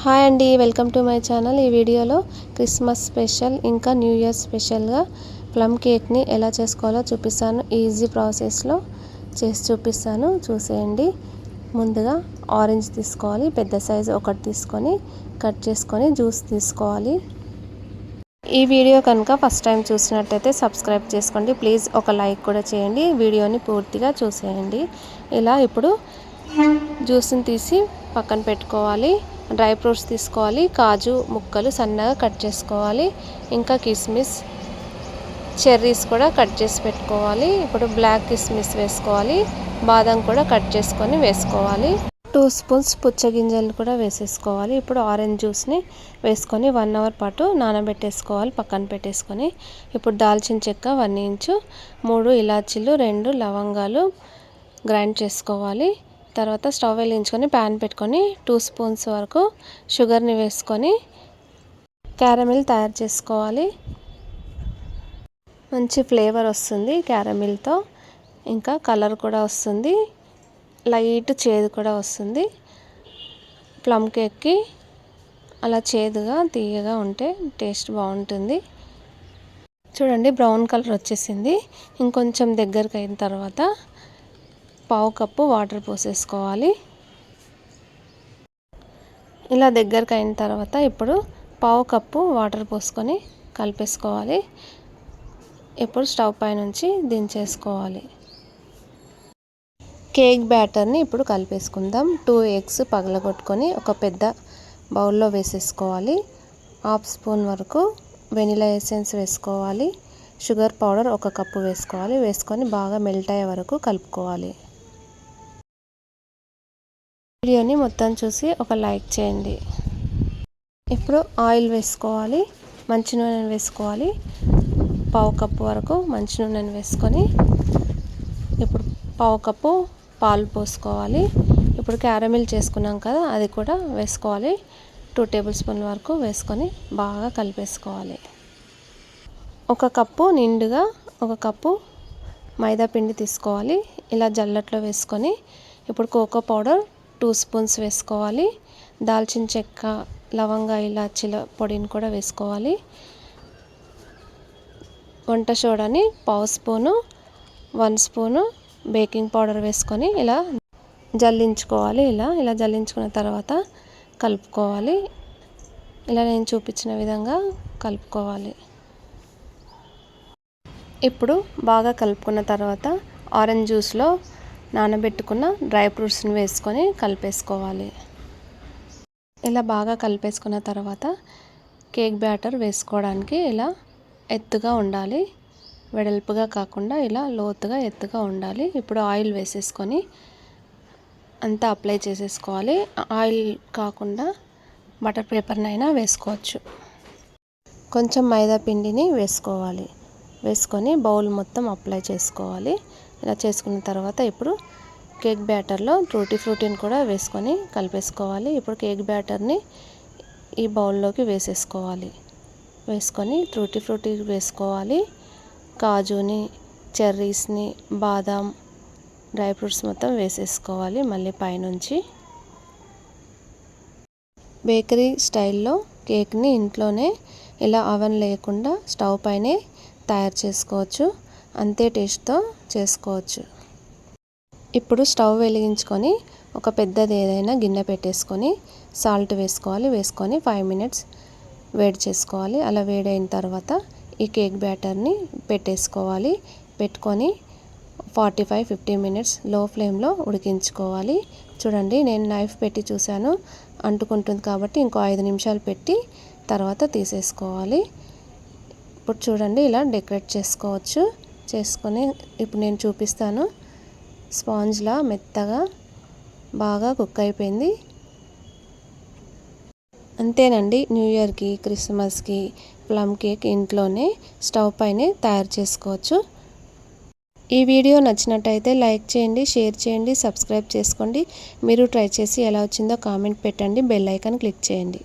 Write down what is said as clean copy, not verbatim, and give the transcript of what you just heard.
Hi అండి, welcome to my channel. ఈ వీడియోలో క్రిస్మస్ స్పెషల్ ఇంకా న్యూ ఇయర్ స్పెషల్గా ప్లమ్ కేక్ని ఎలా చేసుకోవాలో చూపిస్తాను. ఈజీ ప్రాసెస్లో చేసి చూపిస్తాను, చూసేయండి. ముందుగా ఆరెంజ్ తీసుకోవాలి, పెద్ద సైజు ఒకటి తీసుకొని కట్ చేసుకొని జ్యూస్ తీసుకోవాలి. ఈ వీడియో కనుక ఫస్ట్ టైం చూసినట్టయితే సబ్స్క్రైబ్ చేసుకోండి ప్లీజ్. ఒక లైక్ కూడా చేయండి, వీడియోని పూర్తిగా చూసేయండి. ఇలా ఇప్పుడు జ్యూస్ని తీసి పక్కన పెట్టుకోవాలి. డ్రై ఫ్రూట్స్ తీసుకోవాలి, కాజు ముక్కలు సన్నగా కట్ చేసుకోవాలి, ఇంకా కిస్మిస్ చెర్రీస్ కూడా కట్ చేసి పెట్టుకోవాలి. ఇప్పుడు బ్లాక్ కిస్మిస్ వేసుకోవాలి, బాదం కూడా కట్ చేసుకొని వేసుకోవాలి. 2 స్పూన్స్ పుచ్చగింజలు కూడా వేసేసుకోవాలి. ఇప్పుడు ఆరెంజ్ జ్యూస్ని వేసుకొని 1 అవర్ పాటు నానబెట్టేసుకోవాలి, పక్కన పెట్టేసుకొని. ఇప్పుడు దాల్చిన చెక్క 1 ఇంచు, 3 ఇలాచీలు, 2 లవంగాలు గ్రైండ్ చేసుకోవాలి. తర్వాత స్టవ్ వెలిగించుకొని ప్యాన్ పెట్టుకొని 2 స్పూన్స్ వరకు షుగర్ని వేసుకొని క్యారమిల్ తయారు చేసుకోవాలి. మంచి ఫ్లేవర్ వస్తుంది క్యారమిల్తో, ఇంకా కలర్ కూడా వస్తుంది, లైట్ చేదు కూడా వస్తుంది. ప్లమ్ కేక్కి అలా చేదుగా తీయగా ఉంటే టేస్ట్ బాగుంటుంది. చూడండి, బ్రౌన్ కలర్ వచ్చేసింది. ఇంకొంచెం దగ్గరికి అయిన తర్వాత 1/2 కప్పు వాటర్ పోసేసుకోవాలి. ఇలా దగ్గరకు అయిన తర్వాత ఇప్పుడు 1/2 కప్పు వాటర్ పోసుకొని కలిపేసుకోవాలి. ఇప్పుడు స్టవ్ పై నుంచి దించేసుకోవాలి. కేక్ బ్యాటర్ని ఇప్పుడు కలిపేసుకుందాం. 2 ఎగ్స్ పగలగొట్టుకొని ఒక పెద్ద బౌల్లో వేసేసుకోవాలి. 1/2 స్పూన్ వరకు వెనిలా ఎసెన్స్ వేసుకోవాలి. షుగర్ పౌడర్ 1 కప్పు వేసుకోవాలి. వేసుకొని బాగా మెల్ట్ అయ్యే వరకు కలుపుకోవాలి. వీడియోని మొత్తం చూసి ఒక లైక్ చేయండి. ఇప్పుడు ఆయిల్ వేసుకోవాలి, మంచి నూనె వేసుకోవాలి. 1/2 కప్పు వరకు మంచి నూనెను వేసుకొని ఇప్పుడు 1/2 కప్పు పాలు పోసుకోవాలి. ఇప్పుడు క్యారమిల్ చేసుకున్నాం కదా, అది కూడా వేసుకోవాలి. 2 టేబుల్ స్పూన్ల వరకు వేసుకొని బాగా కలిపేసుకోవాలి. 1 కప్పు నిండుగా 1 కప్పు మైదా పిండి తీసుకోవాలి. ఇలా జల్లట్లో వేసుకొని ఇప్పుడు కోకో పౌడర్ 2 స్పూన్స్ వేసుకోవాలి. దాల్చిన చెక్క, లవంగా, ఇలాచీల పొడిని కూడా వేసుకోవాలి. వంట సోడాని 1/2 స్పూను, 1 స్పూను బేకింగ్ పౌడర్ వేసుకొని ఇలా జల్లించుకోవాలి. ఇలా జల్లించుకున్న తర్వాత కలుపుకోవాలి. ఇలా నేను చూపించిన విధంగా కలుపుకోవాలి. ఇప్పుడు బాగా కలుపుకున్న తర్వాత ఆరెంజ్ జ్యూస్లో నానబెట్టుకున్న డ్రై ఫ్రూట్స్ని వేసుకొని కలిపేసుకోవాలి. ఇలా బాగా కలిపేసుకున్న తర్వాత కేక్ బ్యాటర్ వేసుకోవడానికి ఇలా ఎత్తుగా ఉండాలి, వెడల్పుగా కాకుండా ఇలా లోతుగా ఎత్తుగా ఉండాలి. ఇప్పుడు ఆయిల్ వేసేసుకొని అంతా అప్లై చేసేసుకోవాలి. ఆయిల్ కాకుండా బటర్ పేపర్నైనా వేసుకోవచ్చు. కొంచెం మైదా పిండిని వేసుకోవాలి. వేసుకొని బౌల్ మొత్తం అప్లై చేసుకోవాలి. ఇలా చేసుకున్న తర్వాత ఇప్పుడు కేక్ బ్యాటర్లో టూటీ ఫ్రూటీని కూడా వేసుకొని కలిపేసుకోవాలి. ఇప్పుడు కేక్ బ్యాటర్ని ఈ బౌల్లోకి వేసేసుకోవాలి. వేసుకొని టూటీ ఫ్రూటీ వేసుకోవాలి, కాజుని, చెర్రీస్ని, బాదాం, డ్రై ఫ్రూట్స్ మొత్తం వేసేసుకోవాలి. మళ్ళీ పైనుంచి బేకరీ స్టైల్లో కేక్ని ఇంట్లోనే ఇలా ఓవెన్ లేకుండా స్టవ్ పైనే తయారు చేసుకోవచ్చు. అంతే టేస్ట్తో చేసుకోవచ్చు. ఇప్పుడు స్టవ్ వెలిగించుకొని ఒక పెద్దది ఏదైనా గిన్నె పెట్టేసుకొని సాల్ట్ వేసుకోవాలి. వేసుకొని 5 మినిట్స్ వేడి చేసుకోవాలి. అలా వేడైన తర్వాత ఈ కేక్ బ్యాటర్ని పెట్టేసుకోవాలి. పెట్టుకొని 45-50 మినిట్స్ లో ఫ్లేమ్లో ఉడికించుకోవాలి. చూడండి, నేను నైఫ్ పెట్టి చూశాను, అంటుకుంటుంది కాబట్టి ఇంకో 5 నిమిషాలు పెట్టి తర్వాత తీసేసుకోవాలి. ఇప్పుడు చూడండి, ఇలా డెకరేట్ చేసుకోవచ్చు. చేసుకొని ఇప్పుడు నేను చూపిస్తాను. స్పాంజ్లా మెత్తగా బాగా కుక్ అయిపోయింది. అంతేనండి, న్యూ ఇయర్కి, క్రిస్మస్కి ప్లమ్ కేక్ ఇంట్లోనే స్టవ్ పైనే తయారు చేసుకోవచ్చు. ఈ వీడియో నచ్చినట్టయితే లైక్ చేయండి, షేర్ చేయండి, సబ్స్క్రైబ్ చేసుకోండి. మీరు ట్రై చేసి ఎలా వచ్చిందో కామెంట్ పెట్టండి, బెల్ ఐకాన్ క్లిక్ చేయండి.